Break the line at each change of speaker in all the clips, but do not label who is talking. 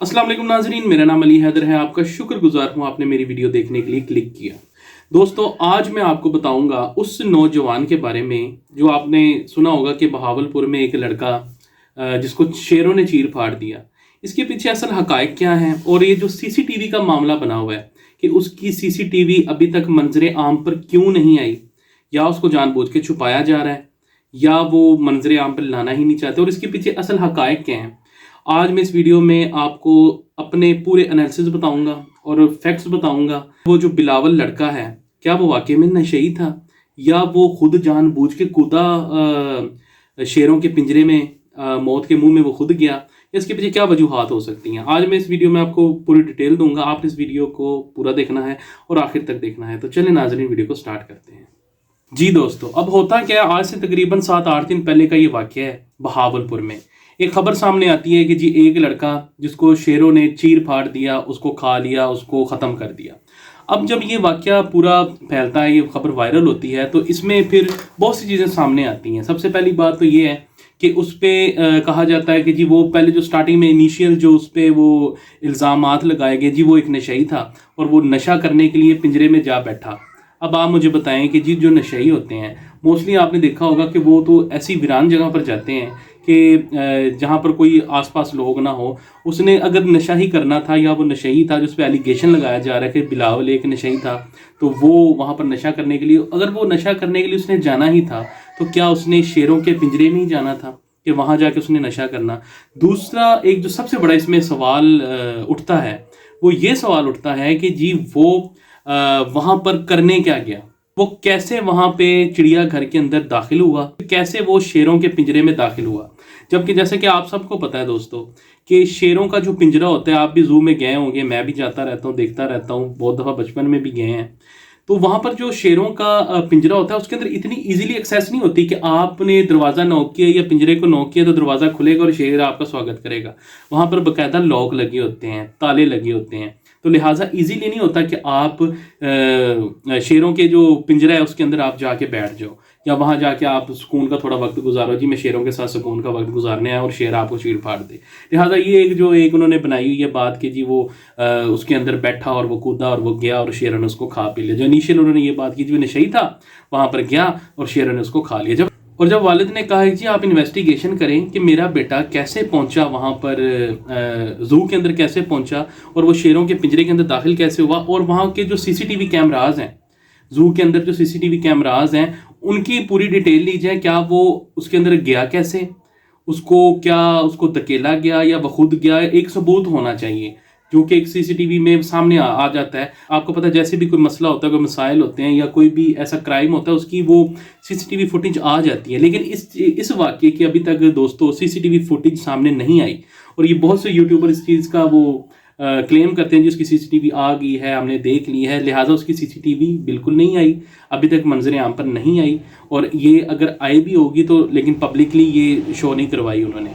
अस्सलाम वालेकुम नाजरीन, मेरा नाम अली हैदर है। आपका शुक्रगुजार हूँ आपने मेरी वीडियो देखने के लिए क्लिक किया। दोस्तों, आज मैं आपको बताऊंगा उस नौजवान के बारे में जो आपने सुना होगा कि बहावलपुर में एक लड़का जिसको शेरों ने चीर फाड़ दिया। इसके पीछे असल हकायक क्या है और ये जो सीसीटीवी का मामला बना हुआ है कि उसकी सीसीटीवी अभी तक मंजरे आम पर क्यों नहीं आई, या उसको जानबूझ के छुपाया जा रहा है या वो मंजरे आम पर लाना ही नहीं चाहते, और इसके पीछे असल हकायक क्या हैं। आज मैं इस वीडियो में आपको अपने पूरे एनालिसिस बताऊंगा और फैक्ट्स बताऊंगा। वो जो बिलावल लड़का है, क्या वो वाकई में नशई था या वो खुद जानबूझ के कूदा शेरों के पिंजरे में, मौत के मुंह में वो खुद गया। इसके पीछे क्या वजूहात हो सकती हैं, आज मैं इस वीडियो में आपको पूरी डिटेल दूंगा। आपने इस वीडियो को पूरा देखना है और आखिर तक देखना है। तो चलिए नाज़रीन, वीडियो को स्टार्ट करते हैं। जी दोस्तों, अब होता क्या है, आज से तकरीबन 7-8 दिन पहले का ये वाक़या है। बहावलपुर में एक खबर सामने आती है कि जी एक लड़का जिसको शेरों ने चीर फाड़ दिया, उसको खा लिया, उसको ख़त्म कर दिया। अब जब ये वाक़या पूरा फैलता है, ये खबर वायरल होती है, तो इसमें फिर बहुत सी चीज़ें सामने आती हैं। सबसे पहली बात तो ये है कि उस पर कहा जाता है कि जी वो पहले जो स्टार्टिंग में इनिशियल जो उस पर वो इल्ज़ामात लगाए गए, जी वो एक नशई था और वो नशा करने के लिए पिंजरे में जा बैठा। अब आप मुझे बताएं कि जी जो नशई होते हैं, मोस्टली आपने देखा होगा कि वो तो ऐसी वीरान जगह पर जाते हैं कि जहाँ पर कोई आसपास लोग ना हो। उसने अगर नशा ही करना था या वो नशई था, जिस पे एलिगेशन लगाया जा रहा है कि बिलावल एक नशई था, तो वो वहाँ पर नशा करने के लिए, अगर वो नशा करने के लिए उसने जाना ही था तो क्या उसने शेरों के पिंजरे में ही जाना था कि वहाँ जाके उसने नशा करना। दूसरा एक जो सबसे बड़ा इसमें सवाल उठता है, वो ये सवाल उठता है कि जी वो वहाँ पर करने क्या गया, वो कैसे वहाँ पे चिड़ियाघर के अंदर दाखिल हुआ, कैसे वो शेरों के पिंजरे में दाखिल हुआ। जबकि जैसे कि आप सबको पता है दोस्तों कि शेरों का जो पिंजरा होता है, आप भी जू में गए होंगे, मैं भी जाता रहता हूँ, देखता रहता हूँ, बहुत दफ़ा बचपन में भी गए हैं। तो वहाँ पर जो शेरों का पिंजरा होता है, उसके अंदर इतनी इजीली एक्सेस नहीं होती कि आपने दरवाज़ा नॉक किया या पिंजरे को नॉक किया तो दरवाज़ा खुलेगा और शेर आपका स्वागत करेगा। वहाँ पर बाकायदा लॉक लगे होते हैं, ताले लगे होते हैं, तो लिहाजा इजीली नहीं होता कि आप शेरों के जो पिंजरा है उसके अंदर आप जाके बैठ जाओ या वहाँ जाके आप सुकून का थोड़ा वक्त गुजारो। जी मैं शेरों के साथ सुकून का वक्त गुजारने है और शेर आपको चीर फाड़ दे। लिहाजा ये एक उन्होंने बनाई हुई है बात कि जी वो उसके अंदर बैठा और वो कूदा और वो गया और शेरों ने उसको खा पी लिया। जो इनिशियल उन्होंने ये बात की, जो नशई था वहाँ पर गया और शेरों ने उसको खा लिया। जब वालिद ने कहा कि जी आप इन्वेस्टिगेशन करें कि मेरा बेटा कैसे पहुंचा वहाँ पर, जू के अंदर कैसे पहुंचा और वो शेरों के पिंजरे के अंदर दाखिल कैसे हुआ, और वहाँ के जो सीसीटीवी कैमराज हैं, जू के अंदर जो सीसीटीवी कैमराज हैं, उनकी पूरी डिटेल ली जाए। क्या वो उसके अंदर गया कैसे, उसको धकेला गया या वह खुद गया, एक सबूत होना चाहिए जो कि एक सीसीटीवी में सामने आ जाता है। आपको पता है जैसे भी कोई मसला होता है, कोई मसाइल होते हैं या कोई भी ऐसा क्राइम होता है, उसकी वो सीसीटीवी फुटेज आ जाती है। लेकिन इस वाक़ये की अभी तक दोस्तों सीसीटीवी फुटेज सामने नहीं आई, और ये बहुत से यूट्यूबर इस चीज़ का वो क्लेम करते हैं जी उसकी सीसीटीवी आ गई है, हमने देख ली है। लिहाजा उसकी सीसीटीवी बिल्कुल नहीं आई, अभी तक मंजर आम पर नहीं आई, और ये अगर आई भी होगी तो लेकिन पब्लिकली ये शो नहीं करवाई उन्होंने।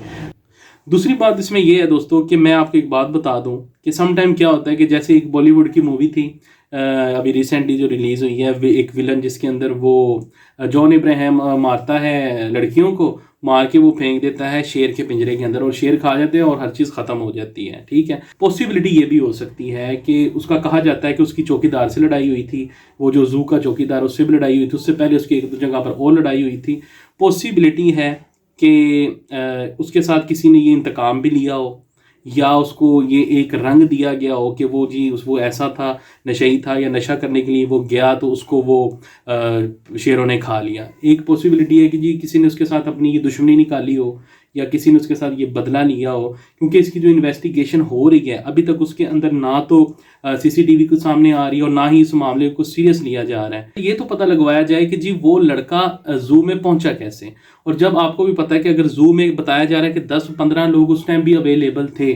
दूसरी बात इसमें यह है दोस्तों कि मैं आपको एक बात बता दूं कि सम टाइम क्या होता है कि जैसे एक बॉलीवुड की मूवी थी अभी रिसेंटली जो रिलीज़ हुई है, एक विलन जिसके अंदर वो जॉन इब्राहिम मारता है लड़कियों को, मार के वो फेंक देता है शेर के पिंजरे के अंदर और शेर खा जाते हैं और हर चीज़ ख़त्म हो जाती है। ठीक है, पॉसिबिलिटी ये भी हो सकती है कि उसका कहा जाता है कि उसकी चौकीदार से लड़ाई हुई थी, वो जो जू का चौकीदार उससे भी लड़ाई हुई थी, उससे पहले उसकी एक दो जगह पर और लड़ाई हुई थी। पॉसिबिलिटी है कि उसके साथ किसी ने ये इंतकाम भी लिया हो या उसको ये एक रंग दिया गया हो कि वो जी वो ऐसा था, नशई था या नशा करने के लिए वो गया तो उसको वो शेरों ने खा लिया। एक पॉसिबिलिटी है कि जी किसी ने उसके साथ अपनी ये दुश्मनी निकाली हो या किसी ने उसके साथ ये बदला लिया हो, क्योंकि इसकी जो इन्वेस्टिगेशन हो रही है अभी तक उसके अंदर ना तो सीसीटीवी को सामने आ रही है और ना ही इस मामले को सीरियस लिया जा रहा है। ये तो पता लगवाया जाए कि जी वो लड़का जू में पहुंचा कैसे। और जब आपको भी पता है कि अगर जू में बताया जा रहा है कि 10-15 लोग उस टाइम भी अवेलेबल थे,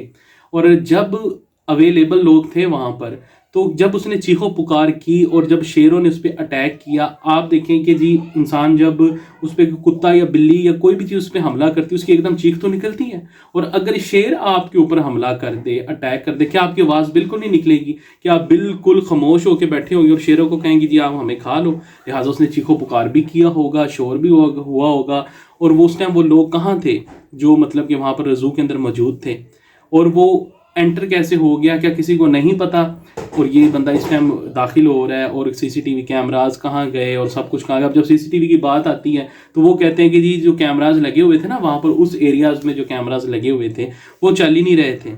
और जब अवेलेबल लोग थे वहाँ पर, तो जब उसने चीखो पुकार की और जब शेरों ने उस पर अटैक किया, आप देखें कि जी इंसान जब उस पर कुत्ता या बिल्ली या कोई भी चीज़ उस पर हमला करती है उसकी एकदम चीख तो निकलती है, और अगर शेर आपके ऊपर हमला कर दे, अटैक कर दे, क्या आपकी आवाज़ बिल्कुल नहीं निकलेगी? कि आप बिल्कुल खामोश होकर बैठे होंगे और शेरों को कहेंगे जी आप हमें खा लो? लिहाजा उसने चीखो पुकार भी किया होगा, शोर भी हुआ होगा। और वो उस टाइम वो लोग कहाँ थे जो मतलब कि वहाँ पर जू के अंदर मौजूद थे, और वो एंटर कैसे हो गया क्या किसी को नहीं पता, और ये बंदा इस टाइम दाखिल हो रहा है और सीसीटीवी कैमराज कहाँ गए और सब कुछ कहाँ गया। अब जब सीसीटीवी की बात आती है तो वो कहते हैं कि जी जो कैमराज लगे हुए थे ना वहाँ पर, उस एरियाज में जो कैमराज लगे हुए थे वो चल ही नहीं रहे थे,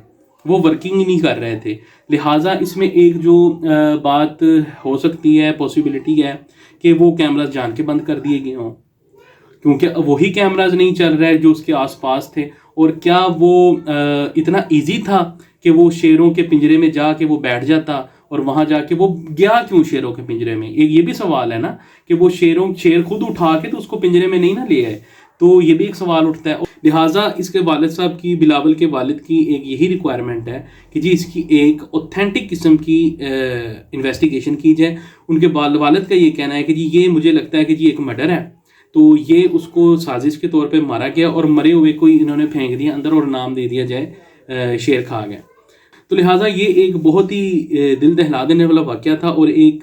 वो वर्किंग ही नहीं कर रहे थे। लिहाजा इसमें एक जो बात हो सकती है, पॉसिबिलिटी है कि वो कैमराज जान के बंद कर दिए गए हों, क्योंकि वही कैमराज नहीं चल रहे जो उसके आसपास थे। और क्या वो इतना इजी था कि वो शेरों के पिंजरे में जाके वो बैठ जाता, और वहां जाके वो गया क्यों शेरों के पिंजरे में? एक ये भी सवाल है ना कि वो शेर खुद उठा के तो उसको पिंजरे में नहीं ना ले आए, तो ये भी एक सवाल उठता है। लिहाजा इसके वालिद साहब की, बिलावल के वालिद की एक यही रिक्वायरमेंट है कि जी इसकी एक ऑथेंटिक किस्म की इन्वेस्टिगेशन की जाए। उनके वालिद का ये कहना है कि जी ये मुझे लगता है कि जी एक मर्डर है, तो ये उसको साजिश के तौर पे मारा गया और मरे हुए को इन्होंने फेंक दिया अंदर और नाम दे दिया जाए शेर खा गया। तो लिहाजा ये एक बहुत ही दिल दहला देने वाला वाक़या था, और एक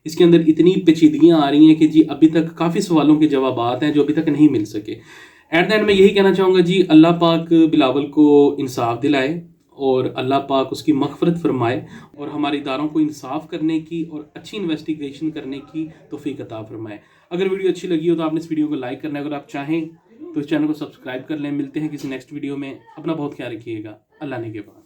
इसके अंदर इतनी पेचीदगियाँ आ रही हैं कि जी अभी तक काफ़ी सवालों के जवाबात हैं जो अभी तक नहीं मिल सके। एट द एंड मैं यही कहना चाहूँगा जी, अल्लाह पाक बिलावल को इंसाफ दिलाए और अल्लाह पाक उसकी मग़फ़िरत फरमाए और हमारे इदारों को इंसाफ करने की और अच्छी इन्वेस्टिगेशन करने की तौफ़ीक अता फरमाए। अगर वीडियो अच्छी लगी हो तो आपने इस वीडियो को लाइक करना है, अगर आप चाहें तो इस चैनल को सब्सक्राइब कर लें। मिलते हैं किसी नेक्स्ट वीडियो में। अपना बहुत ख्याल रखिएगा। अल्लाह ने के बाद।